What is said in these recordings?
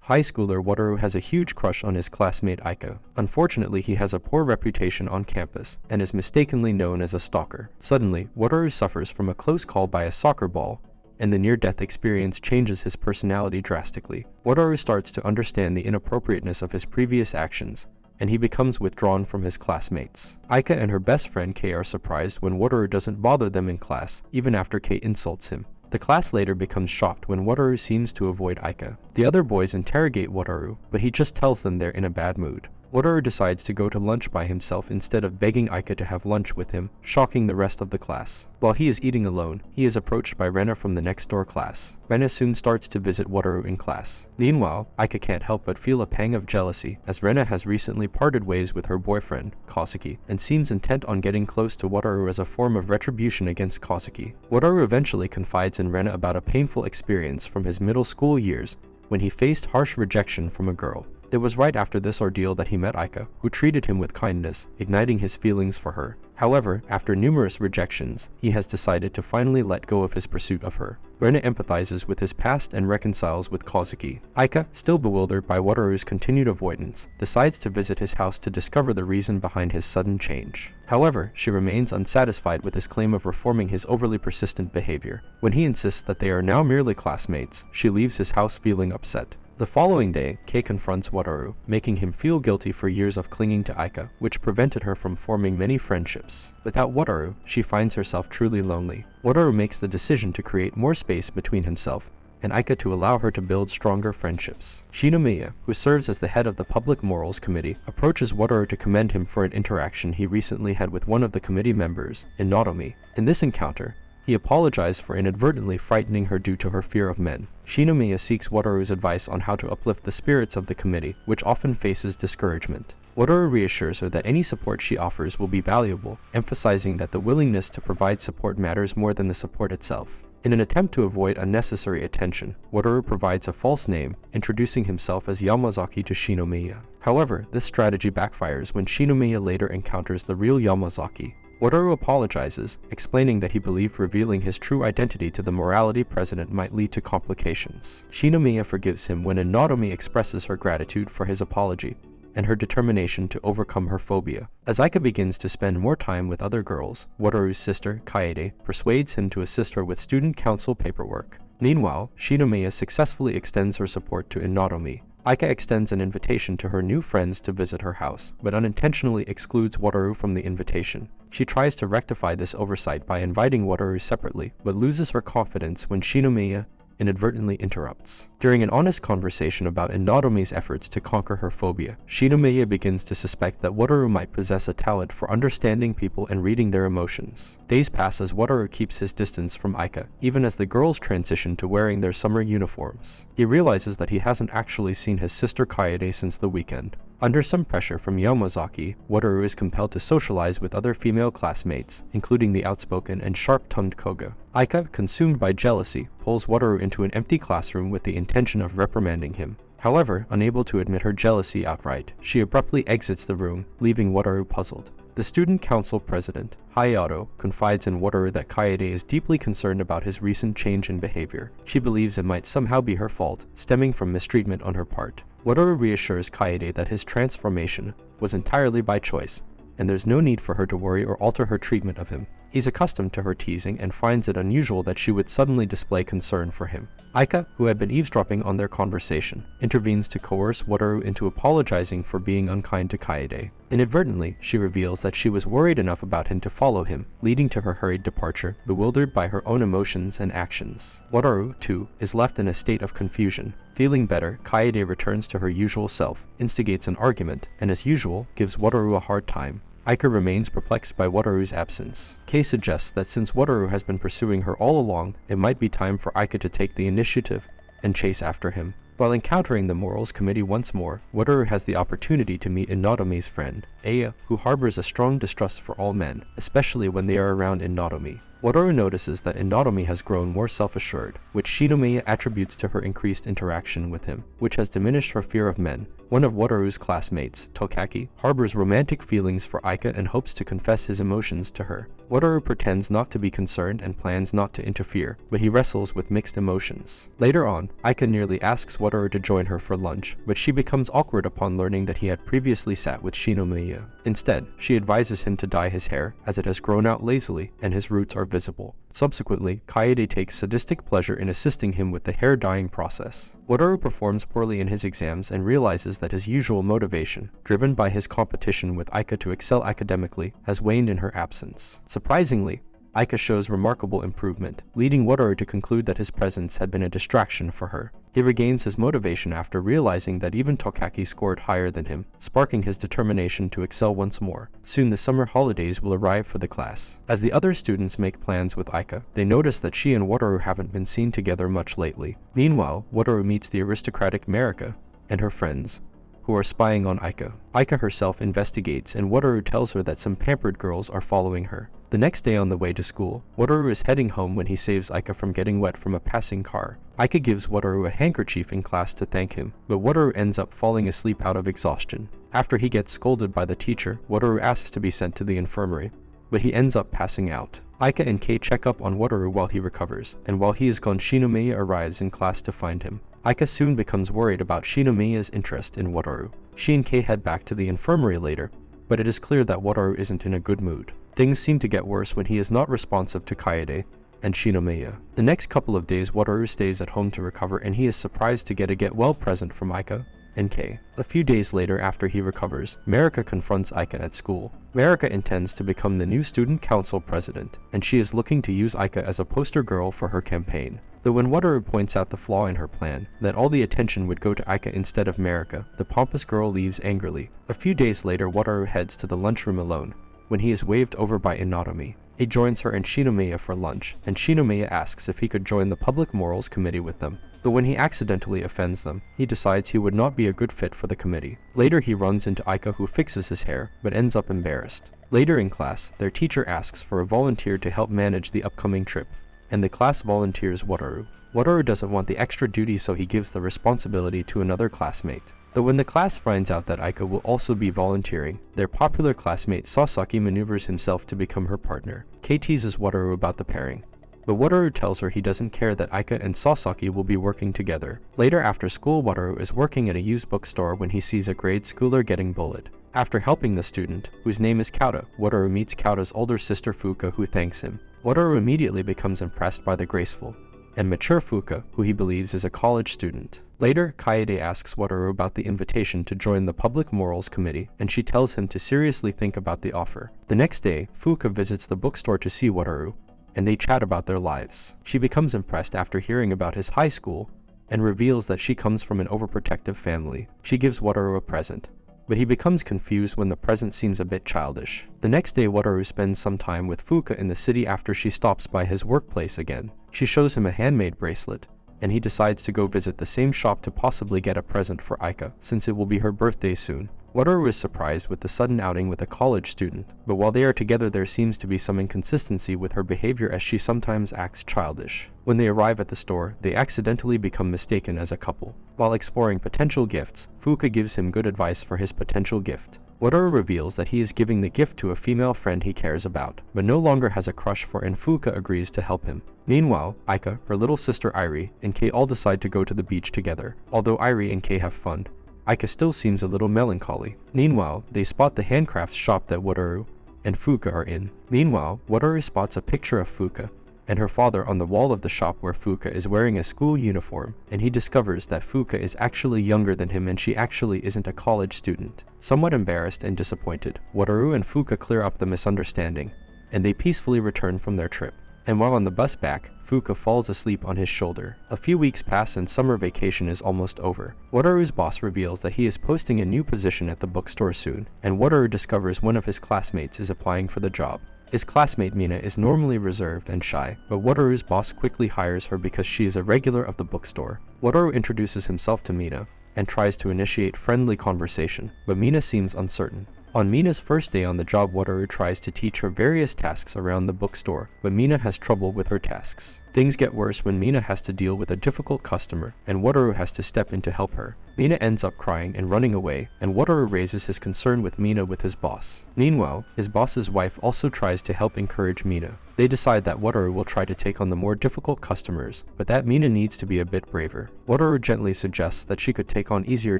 High schooler Wataru has a huge crush on his classmate Aika. Unfortunately, he has a poor reputation on campus and is mistakenly known as a stalker. Suddenly, Wataru suffers from a close call by a soccer ball, and the near-death experience changes his personality drastically. Wataru starts to understand the inappropriateness of his previous actions, and he becomes withdrawn from his classmates. Aika and her best friend Kei are surprised when Wataru doesn't bother them in class, even after Kei insults him. The class later becomes shocked when Wataru seems to avoid Aika. The other boys interrogate Wataru, but he just tells them they're in a bad mood. Wataru decides to go to lunch by himself instead of begging Aika to have lunch with him, shocking the rest of the class. While he is eating alone, he is approached by Rena from the next door class. Rena soon starts to visit Wataru in class. Meanwhile, Aika can't help but feel a pang of jealousy, as Rena has recently parted ways with her boyfriend, Kosuke, and seems intent on getting close to Wataru as a form of retribution against Kosuke. Wataru eventually confides in Rena about a painful experience from his middle school years when he faced harsh rejection from a girl. It was right after this ordeal that he met Aika, who treated him with kindness, igniting his feelings for her. However, after numerous rejections, he has decided to finally let go of his pursuit of her. Rena empathizes with his past and reconciles with Kosuke. Aika, still bewildered by Wataru's continued avoidance, decides to visit his house to discover the reason behind his sudden change. However, she remains unsatisfied with his claim of reforming his overly persistent behavior. When he insists that they are now merely classmates, she leaves his house feeling upset. The following day, Kei confronts Wataru, making him feel guilty for years of clinging to Aika, which prevented her from forming many friendships. Without Wataru, she finds herself truly lonely. Wataru makes the decision to create more space between himself and Aika to allow her to build stronger friendships. Shinomiya, who serves as the head of the Public Morals Committee, approaches Wataru to commend him for an interaction he recently had with one of the committee members, Inotomi. In this encounter, he apologized for inadvertently frightening her due to her fear of men. Shinomiya seeks Wataru's advice on how to uplift the spirits of the committee, which often faces discouragement. Wataru reassures her that any support she offers will be valuable, emphasizing that the willingness to provide support matters more than the support itself. In an attempt to avoid unnecessary attention, Wataru provides a false name, introducing himself as Yamazaki to Shinomiya. However, this strategy backfires when Shinomiya later encounters the real Yamazaki. Wataru apologizes, explaining that he believed revealing his true identity to the morality president might lead to complications. Shinomiya forgives him when Inotomi expresses her gratitude for his apology and her determination to overcome her phobia. As Aika begins to spend more time with other girls, Wataru's sister, Kaede, persuades him to assist her with student council paperwork. Meanwhile, Shinomiya successfully extends her support to Inotomi. Aika extends an invitation to her new friends to visit her house, but unintentionally excludes Wataru from the invitation. She tries to rectify this oversight by inviting Wataru separately, but loses her confidence when Shinomiya inadvertently interrupts. During an honest conversation about Inotomi's efforts to conquer her phobia, Shinomiya begins to suspect that Wataru might possess a talent for understanding people and reading their emotions. Days pass as Wataru keeps his distance from Aika, even as the girls transition to wearing their summer uniforms. He realizes that he hasn't actually seen his sister Kaede since the weekend. Under some pressure from Yamazaki, Wataru is compelled to socialize with other female classmates, including the outspoken and sharp-tongued Koga. Aika, consumed by jealousy, pulls Wataru into an empty classroom with the intention of reprimanding him. However, unable to admit her jealousy outright, she abruptly exits the room, leaving Wataru puzzled. The student council president, Hayato, confides in Wataru that Kaede is deeply concerned about his recent change in behavior. She believes it might somehow be her fault, stemming from mistreatment on her part. Wataru reassures Kaede that his transformation was entirely by choice, and there's no need for her to worry or alter her treatment of him. He's accustomed to her teasing and finds it unusual that she would suddenly display concern for him. Aika, who had been eavesdropping on their conversation, intervenes to coerce Wataru into apologizing for being unkind to Kaede. Inadvertently, she reveals that she was worried enough about him to follow him, leading to her hurried departure, bewildered by her own emotions and actions. Wataru, too, is left in a state of confusion. Feeling better, Kaede returns to her usual self, instigates an argument, and as usual, gives Wataru a hard time. Aika remains perplexed by Wataru's absence. Kei suggests that since Wataru has been pursuing her all along, it might be time for Aika to take the initiative and chase after him. While encountering the Morals Committee once more, Wataru has the opportunity to meet Inotomi's friend, Aya, who harbors a strong distrust for all men, especially when they are around Inotomi. Wataru notices that Inatomi has grown more self-assured, which Shinomiya attributes to her increased interaction with him, which has diminished her fear of men. One of Wataru's classmates, Tokaki, harbors romantic feelings for Aika and hopes to confess his emotions to her. Wataru pretends not to be concerned and plans not to interfere, but he wrestles with mixed emotions. Later on, Aika nearly asks Wataru to join her for lunch, but she becomes awkward upon learning that he had previously sat with Shinomiya. Instead, she advises him to dye his hair, as it has grown out lazily and his roots are visible. Subsequently, Kaede takes sadistic pleasure in assisting him with the hair dyeing process. Wataru performs poorly in his exams and realizes that his usual motivation, driven by his competition with Aika to excel academically, has waned in her absence. Surprisingly, Aika shows remarkable improvement, leading Wataru to conclude that his presence had been a distraction for her. He regains his motivation after realizing that even Tokaki scored higher than him, sparking his determination to excel once more. Soon the summer holidays will arrive for the class. As the other students make plans with Aika, they notice that she and Wataru haven't been seen together much lately. Meanwhile, Wataru meets the aristocratic Marika and her friends, who are spying on Aika. Aika herself investigates, and Wataru tells her that some pampered girls are following her. The next day on the way to school, Wataru is heading home when he saves Aika from getting wet from a passing car. Aika gives Wataru a handkerchief in class to thank him, but Wataru ends up falling asleep out of exhaustion. After he gets scolded by the teacher, Wataru asks to be sent to the infirmary, but he ends up passing out. Aika and Kei check up on Wataru while he recovers, and while he is gone, Shinomiya arrives in class to find him. Aika soon becomes worried about Shinomiya's interest in Wataru. She and Kei head back to the infirmary later, but it is clear that Wataru isn't in a good mood. Things seem to get worse when he is not responsive to Kaede and Shinomiya. The next couple of days, Wataru stays at home to recover, and he is surprised to get a get-well present from Aika and Kei. A few days later, after he recovers, Marika confronts Aika at school. Marika intends to become the new student council president, and she is looking to use Aika as a poster girl for her campaign. Though when Wataru points out the flaw in her plan, that all the attention would go to Aika instead of Marika, the pompous girl leaves angrily. A few days later, Wataru heads to the lunchroom alone, when he is waved over by Inatomi. He joins her and Shinomiya for lunch, and Shinomiya asks if he could join the Public Morals Committee with them. Though when he accidentally offends them, he decides he would not be a good fit for the committee. Later he runs into Aika, who fixes his hair, but ends up embarrassed. Later in class, their teacher asks for a volunteer to help manage the upcoming trip, and the class volunteers Wataru. Wataru doesn't want the extra duty, so he gives the responsibility to another classmate. Though when the class finds out that Aika will also be volunteering, their popular classmate Sasaki maneuvers himself to become her partner. Kei teases Wataru about the pairing, but Wataru tells her he doesn't care that Aika and Sasaki will be working together. Later after school, Wataru is working at a used bookstore when he sees a grade schooler getting bullied. After helping the student, whose name is Kauta, Wataru meets Kauta's older sister Fuka, who thanks him. Wataru immediately becomes impressed by the graceful and mature Fuka, who he believes is a college student. Later, Kaede asks Wataru about the invitation to join the Public Morals Committee, and she tells him to seriously think about the offer. The next day, Fuka visits the bookstore to see Wataru, and they chat about their lives. She becomes impressed after hearing about his high school, and reveals that she comes from an overprotective family. She gives Wataru a present, but he becomes confused when the present seems a bit childish. The next day, Wataru spends some time with Fuka in the city after she stops by his workplace again. She shows him a handmade bracelet, and he decides to go visit the same shop to possibly get a present for Aika, since it will be her birthday soon. Wataru is surprised with the sudden outing with a college student, but while they are together there seems to be some inconsistency with her behavior, as she sometimes acts childish. When they arrive at the store, they accidentally become mistaken as a couple. While exploring potential gifts, Fuka gives him good advice for his potential gift. Wataru reveals that he is giving the gift to a female friend he cares about, but no longer has a crush for, and Fuka agrees to help him. Meanwhile, Aika, her little sister Irie, and Kei all decide to go to the beach together. Although Irie and Kei have fun, Aika still seems a little melancholy. Meanwhile, they spot the handcrafts shop that Wataru and Fuka are in. Meanwhile, Wataru spots a picture of Fuka and her father on the wall of the shop where Fuka is wearing a school uniform, and he discovers that Fuka is actually younger than him and she actually isn't a college student. Somewhat embarrassed and disappointed, Wataru and Fuka clear up the misunderstanding, and they peacefully return from their trip. And while on the bus back, Fuka falls asleep on his shoulder. A few weeks pass and summer vacation is almost over. Wataru's boss reveals that he is posting a new position at the bookstore soon, and Wataru discovers one of his classmates is applying for the job. His classmate Mina is normally reserved and shy, but Wataru's boss quickly hires her because she is a regular of the bookstore. Wataru introduces himself to Mina and tries to initiate friendly conversation, but Mina seems uncertain. On Mina's first day on the job, Wataru tries to teach her various tasks around the bookstore, but Mina has trouble with her tasks. Things get worse when Mina has to deal with a difficult customer, and Wataru has to step in to help her. Mina ends up crying and running away, and Wataru raises his concern with Mina with his boss. Meanwhile, his boss's wife also tries to help encourage Mina. They decide that Wataru will try to take on the more difficult customers, but that Mina needs to be a bit braver. Wataru gently suggests that she could take on easier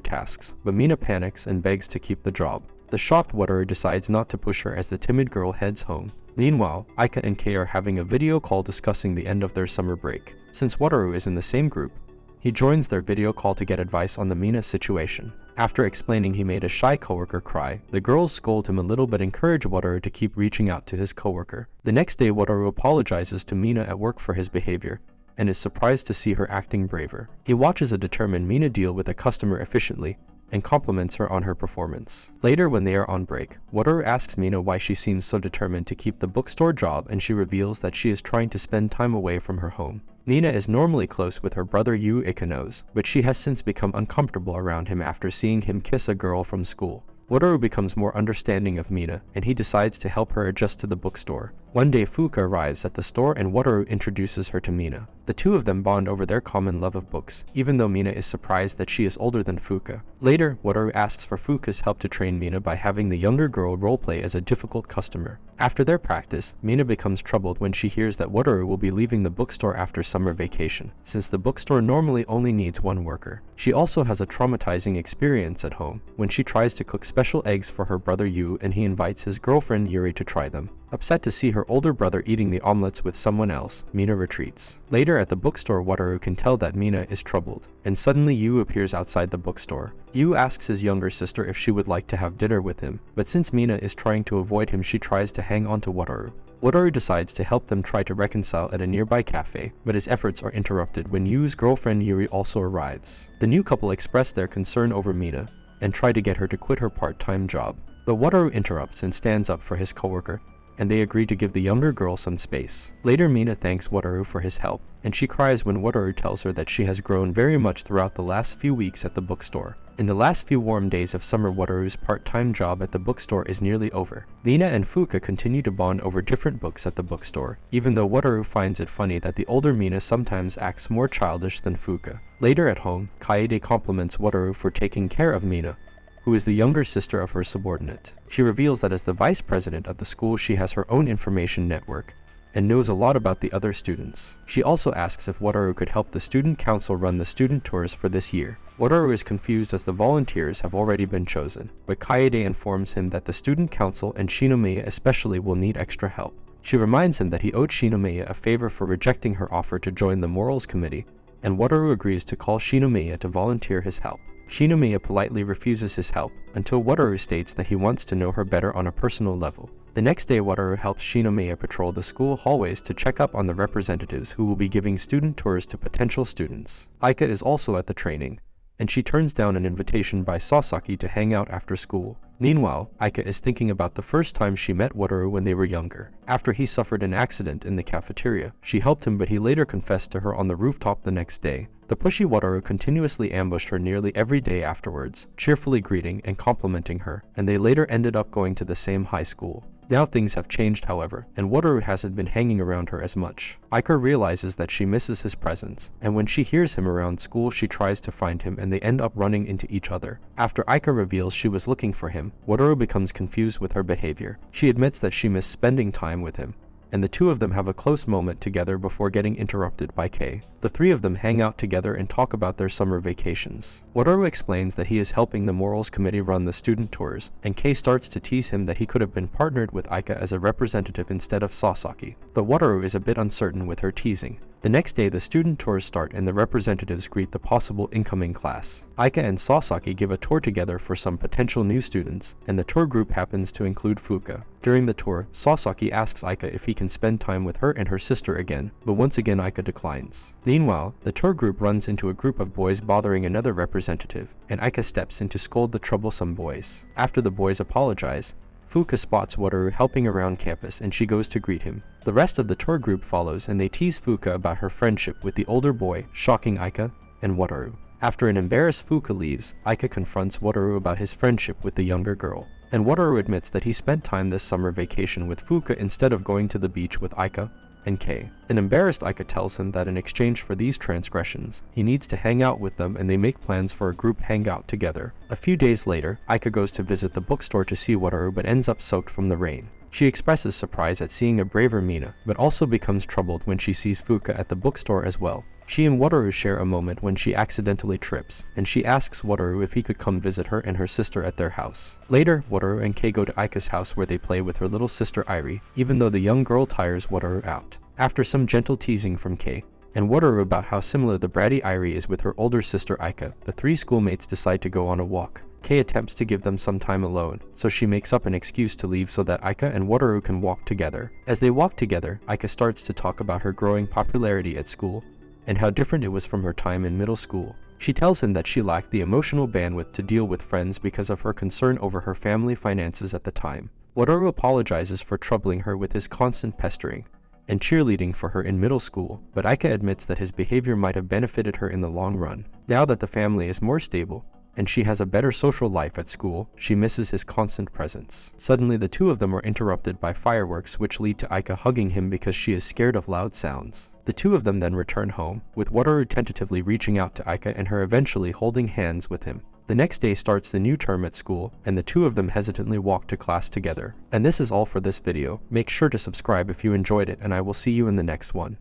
tasks, but Mina panics and begs to keep the job. The shocked Wataru decides not to push her as the timid girl heads home. Meanwhile, Aika and Kei are having a video call discussing the end of their summer break. Since Wataru is in the same group, he joins their video call to get advice on the Mina situation. After explaining he made a shy coworker cry, the girls scold him a little but encourage Wataru to keep reaching out to his coworker. The next day, Wataru apologizes to Mina at work for his behavior, and is surprised to see her acting braver. He watches a determined Mina deal with a customer efficiently, and compliments her on her performance. Later, when they are on break, Wataru asks Mina why she seems so determined to keep the bookstore job, and she reveals that she is trying to spend time away from her home. Mina is normally close with her brother Yu Ikanos, but she has since become uncomfortable around him after seeing him kiss a girl from school. Wataru becomes more understanding of Mina, and he decides to help her adjust to the bookstore. One day, Fuka arrives at the store and Wataru introduces her to Mina. The two of them bond over their common love of books, even though Mina is surprised that she is older than Fuka. Later, Wataru asks for Fuka's help to train Mina by having the younger girl roleplay as a difficult customer. After their practice, Mina becomes troubled when she hears that Wataru will be leaving the bookstore after summer vacation, since the bookstore normally only needs one worker. She also has a traumatizing experience at home when she tries to cook special eggs for her brother Yu, and he invites his girlfriend Yuri to try them. Upset to see her older brother eating the omelets with someone else, Mina retreats. Later at the bookstore, Wataru can tell that Mina is troubled, and suddenly Yu appears outside the bookstore. Yu asks his younger sister if she would like to have dinner with him, but since Mina is trying to avoid him, she tries to hang on to Wataru. Wataru decides to help them try to reconcile at a nearby cafe, but his efforts are interrupted when Yu's girlfriend Yuri also arrives. The new couple express their concern over Mina, and try to get her to quit her part-time job. But Wataru interrupts and stands up for his coworker, and they agree to give the younger girl some space. Later, Mina thanks Wataru for his help, and she cries when Wataru tells her that she has grown very much throughout the last few weeks at the bookstore. In the last few warm days of summer, Wataru's part-time job at the bookstore is nearly over. Mina and Fuka continue to bond over different books at the bookstore, even though Wataru finds it funny that the older Mina sometimes acts more childish than Fuka. Later at home, Kaede compliments Wataru for taking care of Mina, who is the younger sister of her subordinate. She reveals that as the vice president of the school, she has her own information network and knows a lot about the other students. She also asks if Wataru could help the student council run the student tours for this year. Wataru is confused as the volunteers have already been chosen, but Kaede informs him that the student council and Shinomiya especially will need extra help. She reminds him that he owed Shinomiya a favor for rejecting her offer to join the morals committee, and Wataru agrees to call Shinomiya to volunteer his help. Shinomiya politely refuses his help, until Wataru states that he wants to know her better on a personal level. The next day, Wataru helps Shinomiya patrol the school hallways to check up on the representatives who will be giving student tours to potential students. Aika is also at the training, and she turns down an invitation by Sasaki to hang out after school. Meanwhile, Aika is thinking about the first time she met Wataru when they were younger. After he suffered an accident in the cafeteria, she helped him, but he later confessed to her on the rooftop the next day. The pushy Wataru continuously ambushed her nearly every day afterwards, cheerfully greeting and complimenting her, and they later ended up going to the same high school. Now things have changed, however, and Wataru hasn't been hanging around her as much. Aika realizes that she misses his presence, and when she hears him around school, she tries to find him, and they end up running into each other. After Aika reveals she was looking for him, Wataru becomes confused with her behavior. She admits that she missed spending time with him, and the two of them have a close moment together before getting interrupted by Kei. The three of them hang out together and talk about their summer vacations. Wataru explains that he is helping the morals committee run the student tours, and Kei starts to tease him that he could have been partnered with Aika as a representative instead of Sasaki. But Wataru is a bit uncertain with her teasing. The next day, the student tours start and the representatives greet the possible incoming class. Aika and Sasaki give a tour together for some potential new students, and the tour group happens to include Fuka. During the tour, Sasaki asks Aika if he can spend time with her and her sister again, but once again Aika declines. Meanwhile, the tour group runs into a group of boys bothering another representative, and Aika steps in to scold the troublesome boys. After the boys apologize, Fuka spots Wataru helping around campus, and she goes to greet him. The rest of the tour group follows, and they tease Fuka about her friendship with the older boy, shocking Aika and Wataru. After an embarrassed Fuka leaves, Aika confronts Wataru about his friendship with the younger girl. and Wataru admits that he spent time this summer vacation with Fuka instead of going to the beach with Aika and Kei. An embarrassed Aika tells him that in exchange for these transgressions, he needs to hang out with them, and they make plans for a group hangout together. A few days later, Aika goes to visit the bookstore to see Wataru but ends up soaked from the rain. She expresses surprise at seeing a braver Mina, but also becomes troubled when she sees Fuka at the bookstore as well. She and Wataru share a moment when she accidentally trips, and she asks Wataru if he could come visit her and her sister at their house. Later, Wataru and Kei go to Aika's house where they play with her little sister Irie, even though the young girl tires Wataru out. After some gentle teasing from Kei and Wataru about how similar the bratty Irie is with her older sister Aika, the three schoolmates decide to go on a walk. Kei attempts to give them some time alone, so she makes up an excuse to leave so that Aika and Wataru can walk together. As they walk together, Aika starts to talk about her growing popularity at school and how different it was from her time in middle school. She tells him that she lacked the emotional bandwidth to deal with friends because of her concern over her family finances at the time. Wataru apologizes for troubling her with his constant pestering and cheerleading for her in middle school, but Aika admits that his behavior might have benefited her in the long run. Now that the family is more stable, and she has a better social life at school, she misses his constant presence. Suddenly, the two of them are interrupted by fireworks, which lead to Aika hugging him because she is scared of loud sounds. The two of them then return home, with Wataru tentatively reaching out to Aika and her eventually holding hands with him. The next day starts the new term at school, and the two of them hesitantly walk to class together. And this is all for this video. Make sure to subscribe if you enjoyed it, and I will see you in the next one.